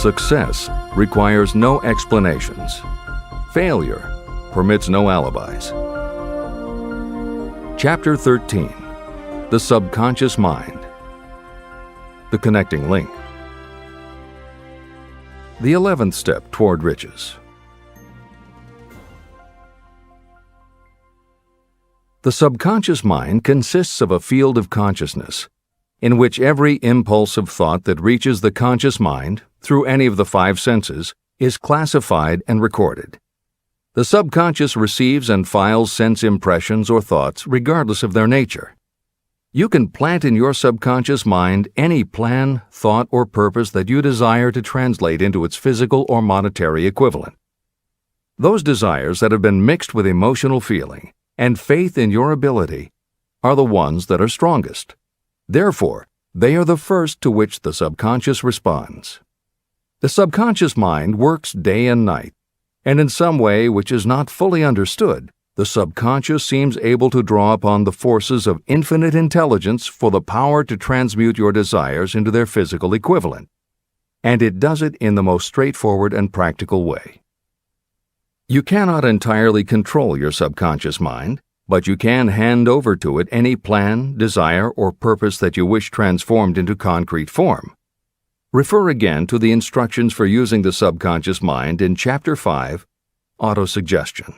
Success requires no explanations. Failure permits no alibis. Chapter 13. The Subconscious Mind. The Connecting Link. The 11th Step Toward Riches. The subconscious mind consists of a field of consciousness, in which every impulse of thought that reaches the conscious mind, through any of the five senses, is classified and recorded. The subconscious receives and files sense impressions or thoughts regardless of their nature. You can plant in your subconscious mind any plan, thought, or purpose that you desire to translate into its physical or monetary equivalent. Those desires that have been mixed with emotional feeling and faith in your ability are the ones that are strongest. Therefore, they are the first to which the subconscious responds. The subconscious mind works day and night, and in some way which is not fully understood, the subconscious seems able to draw upon the forces of infinite intelligence for the power to transmute your desires into their physical equivalent. And it does it in the most straightforward and practical way. You cannot entirely control your subconscious mind, but you can hand over to it any plan, desire, or purpose that you wish transformed into concrete form. Refer again to the instructions for using the subconscious mind in Chapter 5, Autosuggestion.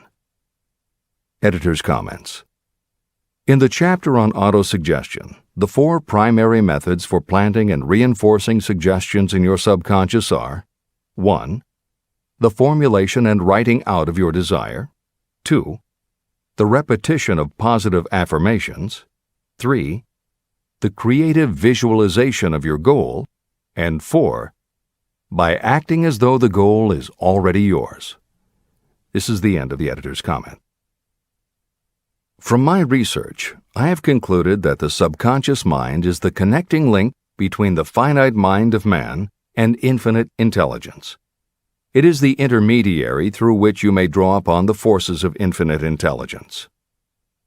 Editor's comments. In the chapter on autosuggestion, the four primary methods for planting and reinforcing suggestions in your subconscious are 1. The formulation and writing out of your desire. 2. The repetition of positive affirmations. 3. The creative visualization of your goal. And 4. By acting as though the goal is already yours. This is the end of the editor's comment. From my research, I have concluded that the subconscious mind is the connecting link between the finite mind of man and infinite intelligence. It is the intermediary through which you may draw upon the forces of infinite intelligence.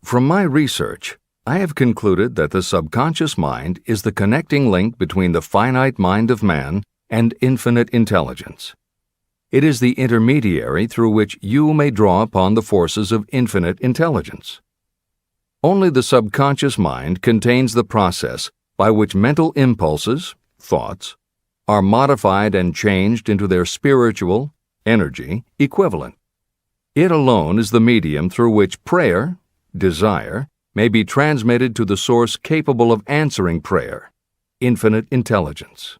From my research, I have concluded that the subconscious mind is the connecting link between the finite mind of man and infinite intelligence. It is the intermediary through which you may draw upon the forces of infinite intelligence. Only the subconscious mind contains the process by which mental impulses, thoughts, are modified and changed into their spiritual, energy, equivalent. It alone is the medium through which prayer, desire, may be transmitted to the source capable of answering prayer, infinite intelligence.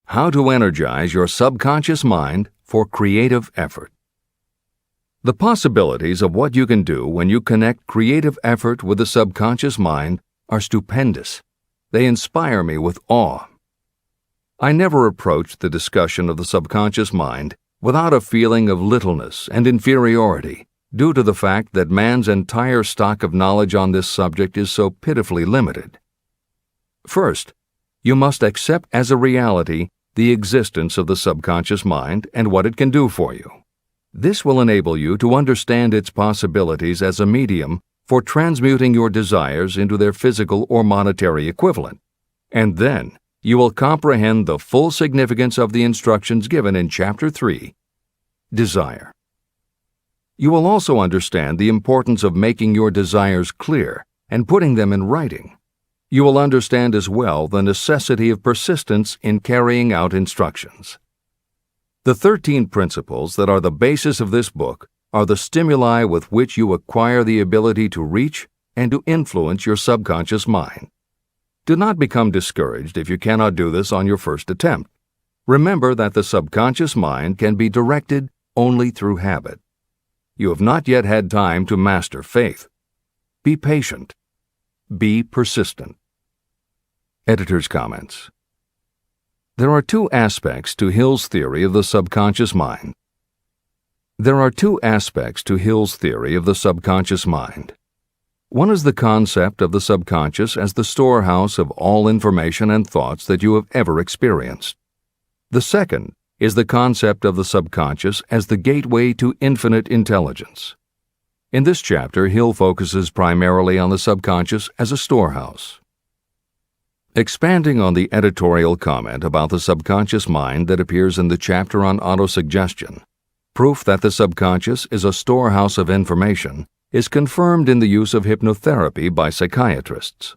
How to energize your subconscious mind for creative effort. The possibilities of what you can do when you connect creative effort with the subconscious mind are stupendous. They inspire me with awe. I never approached the discussion of the subconscious mind without a feeling of littleness and inferiority, due to the fact that man's entire stock of knowledge on this subject is so pitifully limited. First, you must accept as a reality the existence of the subconscious mind and what it can do for you. This will enable you to understand its possibilities as a medium for transmuting your desires into their physical or monetary equivalent, and then you will comprehend the full significance of the instructions given in Chapter 3, Desire. You will also understand the importance of making your desires clear and putting them in writing. You will understand as well the necessity of persistence in carrying out instructions. The 13 principles that are the basis of this book are the stimuli with which you acquire the ability to reach and to influence your subconscious mind. Do not become discouraged if you cannot do this on your first attempt. Remember that the subconscious mind can be directed only through habit. You have not yet had time to master faith. Be patient. Be persistent. Editor's comments. There are two aspects to Hill's theory of the subconscious mind. There are two aspects to Hill's theory of the subconscious mind. One is the concept of the subconscious as the storehouse of all information and thoughts that you have ever experienced. The second is the concept of the subconscious as the gateway to infinite intelligence. In this chapter, Hill focuses primarily on the subconscious as a storehouse. Expanding on the editorial comment about the subconscious mind that appears in the chapter on autosuggestion, proof that the subconscious is a storehouse of information is confirmed in the use of hypnotherapy by psychiatrists.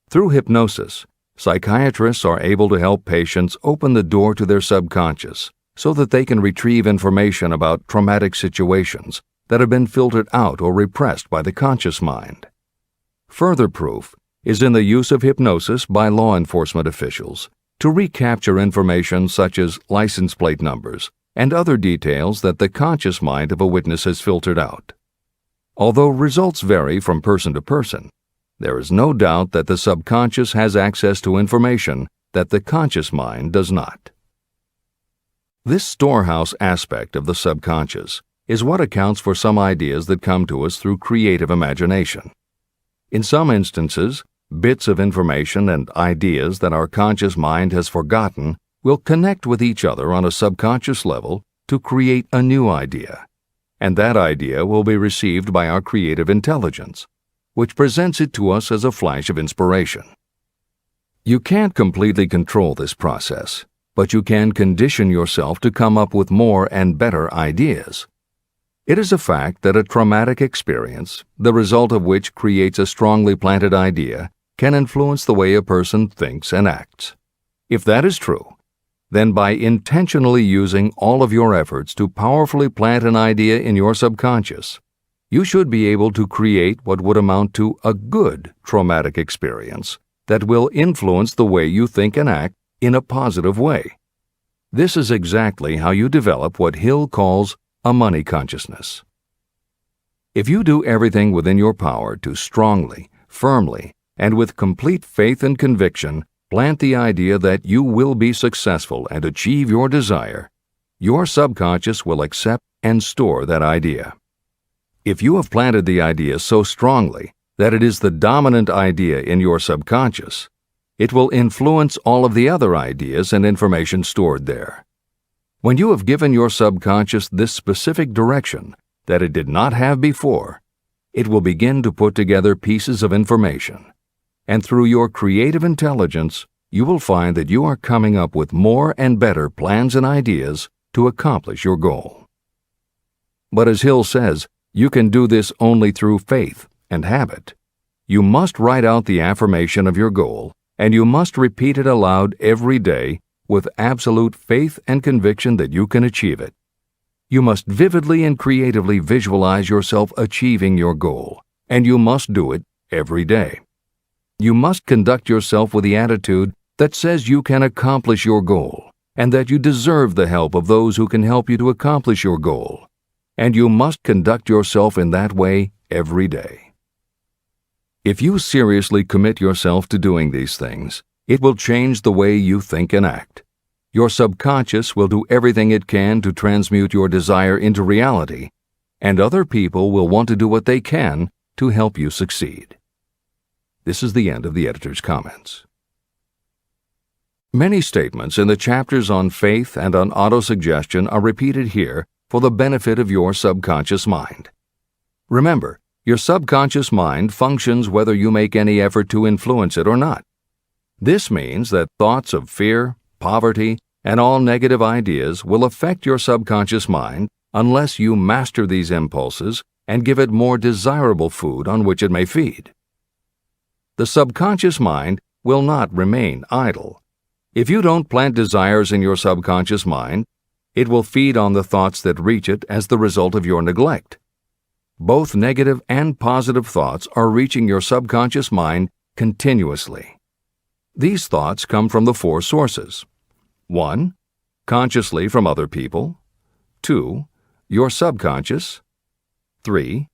Through hypnosis, psychiatrists are able to help patients open the door to their subconscious so that they can retrieve information about traumatic situations that have been filtered out or repressed by the conscious mind. Further proof is in the use of hypnosis by law enforcement officials to recapture information such as license plate numbers and other details that the conscious mind of a witness has filtered out. Although results vary from person to person, there is no doubt that the subconscious has access to information that the conscious mind does not. This storehouse aspect of the subconscious is what accounts for some ideas that come to us through creative imagination. In some instances, bits of information and ideas that our conscious mind has forgotten will connect with each other on a subconscious level to create a new idea, and that idea will be received by our creative intelligence, which presents it to us as a flash of inspiration. You can't completely control this process, but you can condition yourself to come up with more and better ideas. It is a fact that a traumatic experience, the result of which creates a strongly planted idea, can influence the way a person thinks and acts. If that is true, then by intentionally using all of your efforts to powerfully plant an idea in your subconscious, you should be able to create what would amount to a good traumatic experience that will influence the way you think and act in a positive way. This is exactly how you develop what Hill calls a money consciousness. If you do everything within your power to strongly, firmly, and with complete faith and conviction plant the idea that you will be successful and achieve your desire, your subconscious will accept and store that idea. If you have planted the idea so strongly that it is the dominant idea in your subconscious, it will influence all of the other ideas and information stored there. When you have given your subconscious this specific direction that it did not have before, it will begin to put together pieces of information. And through your creative intelligence, you will find that you are coming up with more and better plans and ideas to accomplish your goal. But as Hill says, you can do this only through faith and habit. You must write out the affirmation of your goal, and you must repeat it aloud every day with absolute faith and conviction that you can achieve it. You must vividly and creatively visualize yourself achieving your goal, and you must do it every day. You must conduct yourself with the attitude that says you can accomplish your goal, and that you deserve the help of those who can help you to accomplish your goal. And you must conduct yourself in that way every day. If you seriously commit yourself to doing these things, it will change the way you think and act. Your subconscious will do everything it can to transmute your desire into reality, and other people will want to do what they can to help you succeed. This is the end of the editor's comments. Many statements in the chapters on faith and on autosuggestion are repeated here for the benefit of your subconscious mind. Remember, your subconscious mind functions whether you make any effort to influence it or not. This means that thoughts of fear, poverty, and all negative ideas will affect your subconscious mind unless you master these impulses and give it more desirable food on which it may feed. The subconscious mind will not remain idle. If you don't plant desires in your subconscious mind, it will feed on the thoughts that reach it as the result of your neglect. Both negative and positive thoughts are reaching your subconscious mind continuously. These thoughts come from the four sources. 1. Consciously from other people. 2. Your subconscious. 3.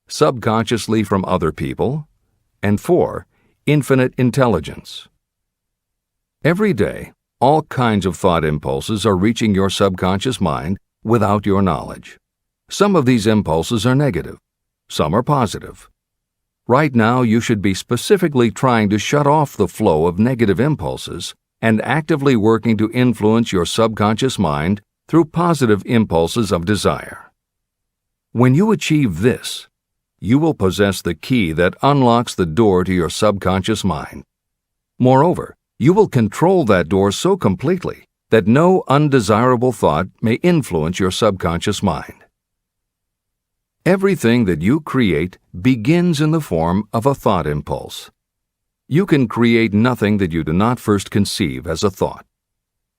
Subconsciously from other people. And 4. Infinite intelligence. Every day, all kinds of thought impulses are reaching your subconscious mind without your knowledge. Some of these impulses are negative. Some are positive. Right now, you should be specifically trying to shut off the flow of negative impulses and actively working to influence your subconscious mind through positive impulses of desire. When you achieve this, you will possess the key that unlocks the door to your subconscious mind. Moreover, you will control that door so completely that no undesirable thought may influence your subconscious mind. Everything that you create begins in the form of a thought impulse. You can create nothing that you do not first conceive as a thought.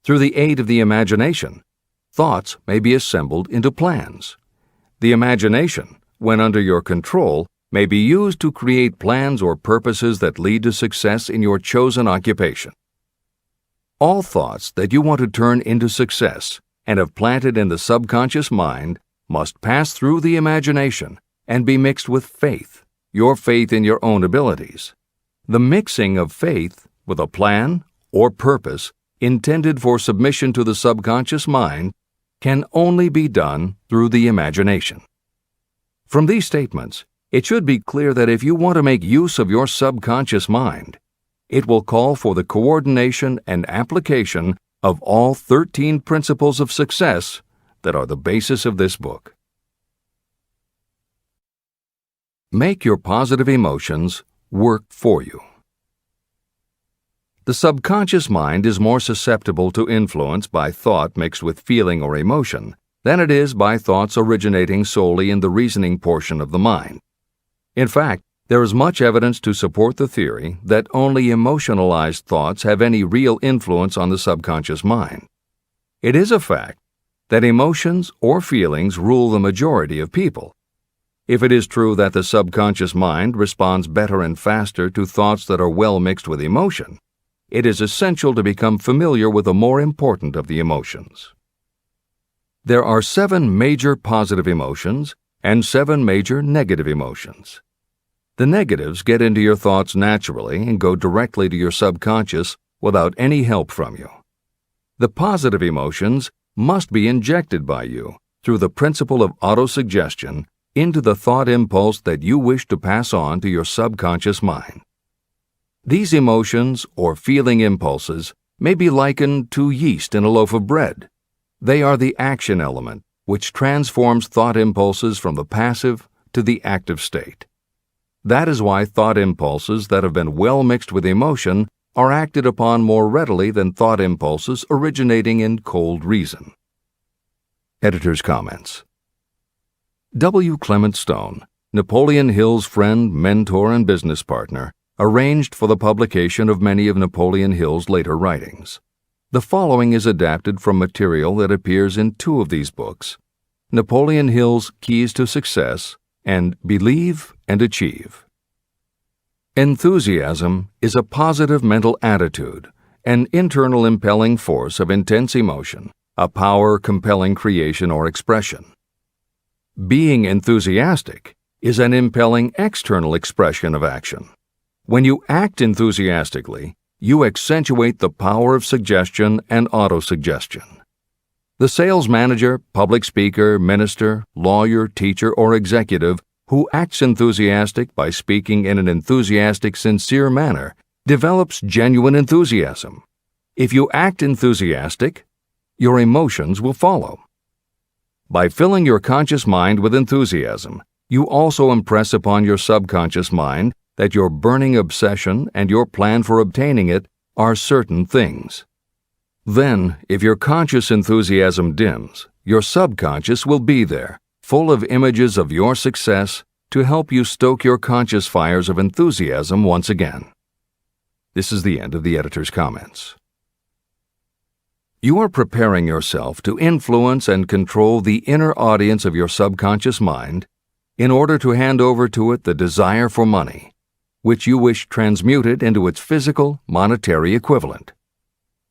Through the aid of the imagination, thoughts may be assembled into plans. The imagination, when under your control, may be used to create plans or purposes that lead to success in your chosen occupation. All thoughts that you want to turn into success and have planted in the subconscious mind must pass through the imagination and be mixed with faith, your faith in your own abilities. The mixing of faith with a plan or purpose intended for submission to the subconscious mind can only be done through the imagination. From these statements, it should be clear that if you want to make use of your subconscious mind, it will call for the coordination and application of all 13 principles of success that are the basis of this book. Make your positive emotions work for you. The subconscious mind is more susceptible to influence by thought mixed with feeling or emotion than it is by thoughts originating solely in the reasoning portion of the mind. In fact, there is much evidence to support the theory that only emotionalized thoughts have any real influence on the subconscious mind. It is a fact that emotions or feelings rule the majority of people. If it is true that the subconscious mind responds better and faster to thoughts that are well mixed with emotion, it is essential to become familiar with the more important of the emotions. There are 7 major positive emotions and 7 major negative emotions. The negatives get into your thoughts naturally and go directly to your subconscious without any help from you. The positive emotions must be injected by you through the principle of autosuggestion into the thought impulse that you wish to pass on to your subconscious mind. These emotions or feeling impulses may be likened to yeast in a loaf of bread. They are the action element which transforms thought impulses from the passive to the active state. That is why thought impulses that have been well mixed with emotion are acted upon more readily than thought impulses originating in cold reason. Editor's comments. W. Clement Stone, Napoleon Hill's friend, mentor, and business partner, arranged for the publication of many of Napoleon Hill's later writings. The following is adapted from material that appears in 2 of these books: Napoleon Hill's Keys to Success and Believe and Achieve. Enthusiasm is a positive mental attitude, an internal impelling force of intense emotion, a power compelling creation or expression. Being enthusiastic is an impelling external expression of action. When you act enthusiastically, you accentuate the power of suggestion and autosuggestion. The sales manager, public speaker, minister, lawyer, teacher, or executive who acts enthusiastic by speaking in an enthusiastic, sincere manner develops genuine enthusiasm. If you act enthusiastic, your emotions will follow. By filling your conscious mind with enthusiasm, you also impress upon your subconscious mind that your burning obsession and your plan for obtaining it are certain things. Then, if your conscious enthusiasm dims, your subconscious will be there, full of images of your success, to help you stoke your conscious fires of enthusiasm once again. This is the end of the editor's comments. You are preparing yourself to influence and control the inner audience of your subconscious mind in order to hand over to it the desire for money, which you wish transmuted into its physical, monetary equivalent.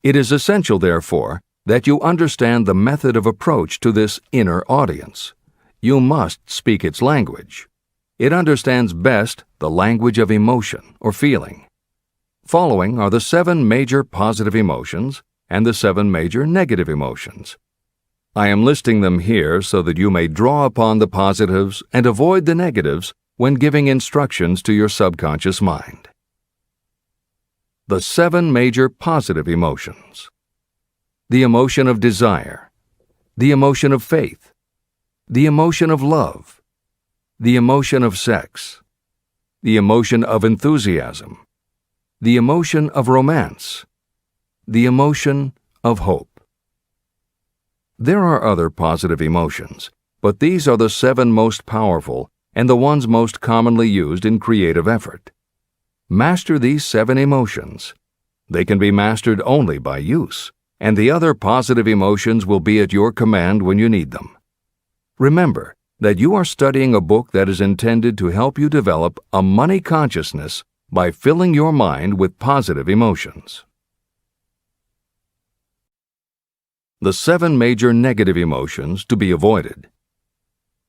It is essential, therefore, that you understand the method of approach to this inner audience. You must speak its language. It understands best the language of emotion or feeling. Following are the 7 major positive emotions and the 7 major negative emotions. I am listing them here so that you may draw upon the positives and avoid the negatives when giving instructions to your subconscious mind. The 7 major positive emotions. The emotion of desire, the emotion of faith, the emotion of love, the emotion of sex, the emotion of enthusiasm, the emotion of romance, the emotion of hope. There are other positive emotions, but these are the 7 most powerful and the ones most commonly used in creative effort. Master these 7 emotions. They can be mastered only by use, and the other positive emotions will be at your command when you need them. Remember that you are studying a book that is intended to help you develop a money consciousness by filling your mind with positive emotions. The 7 major negative emotions to be avoided.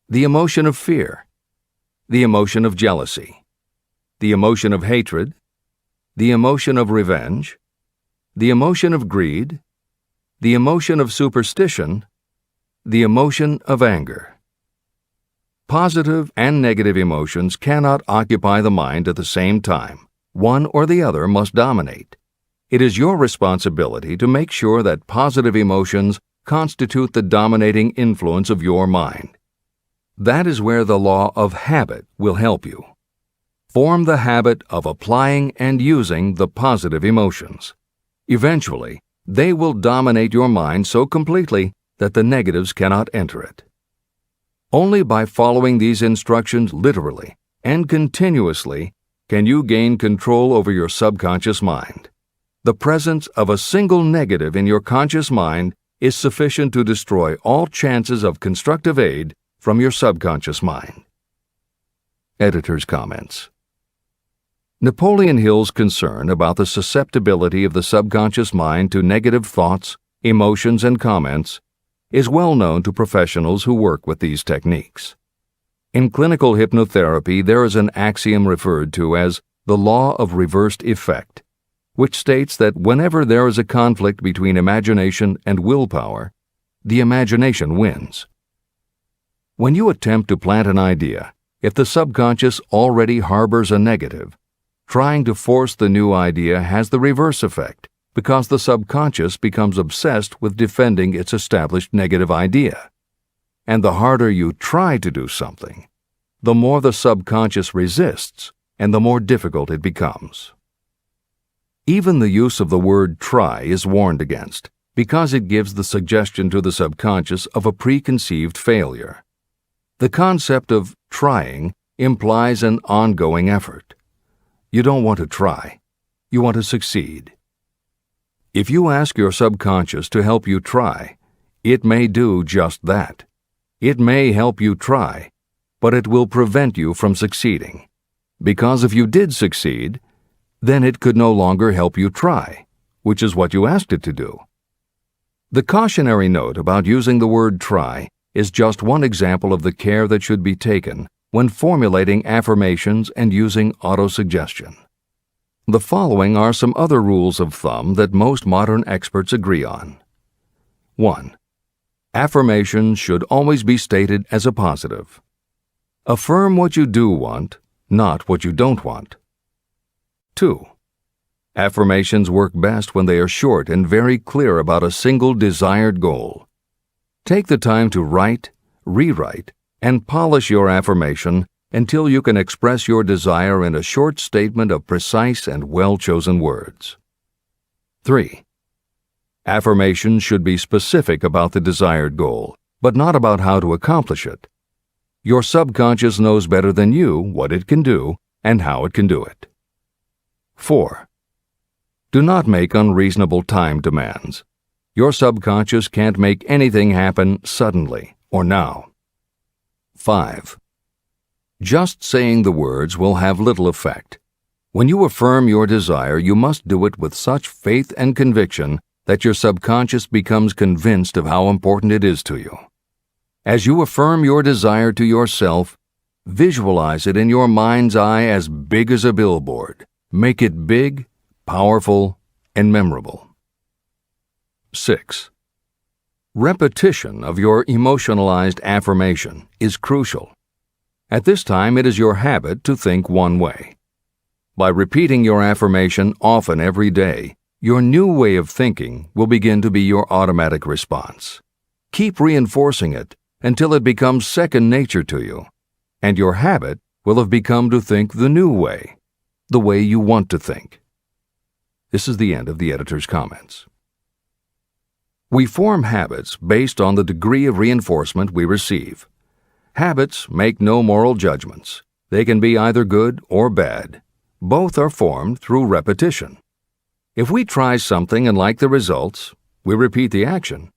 The emotion of fear, the emotion of jealousy, the emotion of hatred, the emotion of revenge, the emotion of greed, the emotion of superstition, the emotion of anger. Positive and negative emotions cannot occupy the mind at the same time. One or the other must dominate. It is your responsibility to make sure that positive emotions constitute the dominating influence of your mind. That is where the law of habit will help you. Form the habit of applying and using the positive emotions. Eventually, they will dominate your mind so completely that the negatives cannot enter it. Only by following these instructions literally and continuously can you gain control over your subconscious mind. The presence of a single negative in your conscious mind is sufficient to destroy all chances of constructive aid from your subconscious mind. Editor's comments. Napoleon Hill's concern about the susceptibility of the subconscious mind to negative thoughts, emotions, and comments is well known to professionals who work with these techniques. In clinical hypnotherapy, there is an axiom referred to as the law of reversed effect, which states that whenever there is a conflict between imagination and willpower, the imagination wins. When you attempt to plant an idea, if the subconscious already harbors a negative, trying to force the new idea has the reverse effect because the subconscious becomes obsessed with defending its established negative idea. And the harder you try to do something, the more the subconscious resists and the more difficult it becomes. Even the use of the word try is warned against because it gives the suggestion to the subconscious of a preconceived failure. The concept of trying implies an ongoing effort. You don't want to try. You want to succeed. If you ask your subconscious to help you try, it may do just that. It may help you try, but it will prevent you from succeeding. Because if you did succeed, then it could no longer help you try, which is what you asked it to do. The cautionary note about using the word try is just one example of the care that should be taken when formulating affirmations and using autosuggestion. The following are some other rules of thumb that most modern experts agree on. 1. Affirmations should always be stated as a positive. Affirm what you do want, not what you don't want. 2. Affirmations work best when they are short and very clear about a single desired goal. Take the time to write, rewrite, and polish your affirmation until you can express your desire in a short statement of precise and well-chosen words. 3. Affirmations should be specific about the desired goal, but not about how to accomplish it. Your subconscious knows better than you what it can do and how it can do it. 4. Do not make unreasonable time demands. Your subconscious can't make anything happen suddenly or now. 5. Just saying the words will have little effect. When you affirm your desire, you must do it with such faith and conviction that your subconscious becomes convinced of how important it is to you. As you affirm your desire to yourself, visualize it in your mind's eye as big as a billboard. Make it big, powerful, and memorable. 6. Repetition of your emotionalized affirmation is crucial. At this time, it is your habit to think one way. By repeating your affirmation often every day, your new way of thinking will begin to be your automatic response. Keep reinforcing it until it becomes second nature to you, and your habit will have become to think the new way, the way you want to think. This is the end of the editor's comments. We form habits based on the degree of reinforcement we receive. Habits make no moral judgments. They can be either good or bad. Both are formed through repetition. If we try something and like the results, we repeat the action.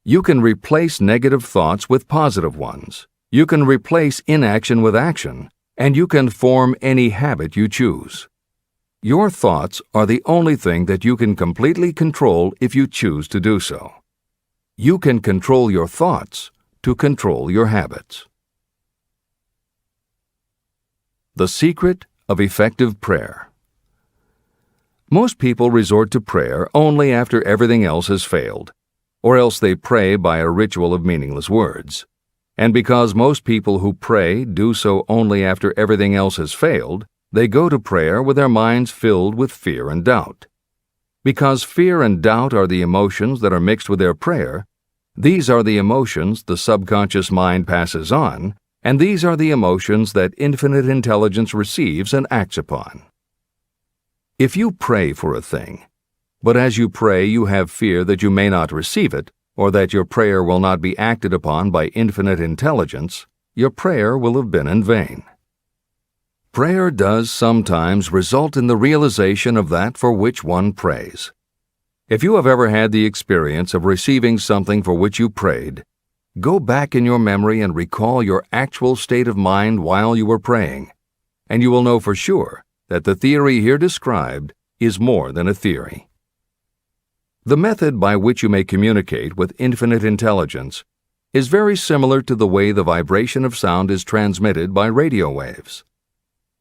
You can replace negative thoughts with positive ones. You can replace inaction with action, and you can form any habit you choose. Your thoughts are the only thing that you can completely control if you choose to do so. You can control your thoughts to control your habits. The secret of effective prayer. Most people resort to prayer only after everything else has failed, or else they pray by a ritual of meaningless words. And because most people who pray do so only after everything else has failed, they go to prayer with their minds filled with fear and doubt. Because fear and doubt are the emotions that are mixed with their prayer, these are the emotions the subconscious mind passes on, and these are the emotions that infinite intelligence receives and acts upon. If you pray for a thing, but as you pray you have fear that you may not receive it, or that your prayer will not be acted upon by infinite intelligence, your prayer will have been in vain. Prayer does sometimes result in the realization of that for which one prays. If you have ever had the experience of receiving something for which you prayed, go back in your memory and recall your actual state of mind while you were praying, and you will know for sure that the theory here described is more than a theory. The method by which you may communicate with infinite intelligence is very similar to the way the vibration of sound is transmitted by radio waves.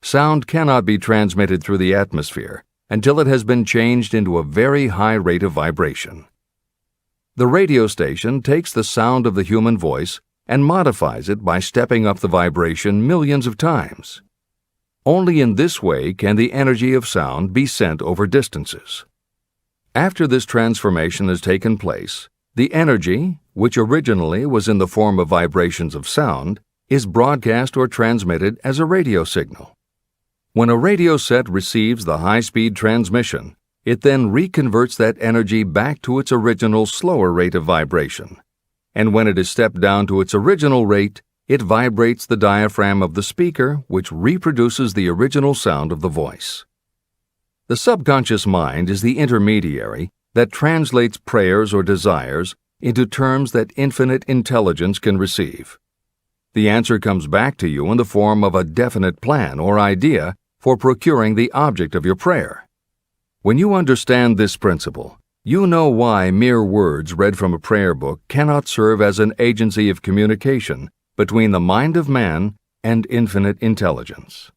Sound cannot be transmitted through the atmosphere until it has been changed into a very high rate of vibration. The radio station takes the sound of the human voice and modifies it by stepping up the vibration millions of times. Only in this way can the energy of sound be sent over distances. After this transformation has taken place, the energy, which originally was in the form of vibrations of sound, is broadcast or transmitted as a radio signal. When a radio set receives the high-speed transmission, it then reconverts that energy back to its original slower rate of vibration. And when it is stepped down to its original rate, it vibrates the diaphragm of the speaker, which reproduces the original sound of the voice. The subconscious mind is the intermediary that translates prayers or desires into terms that infinite intelligence can receive. The answer comes back to you in the form of a definite plan or idea for procuring the object of your prayer. When you understand this principle, you know why mere words read from a prayer book cannot serve as an agency of communication between the mind of man and infinite intelligence.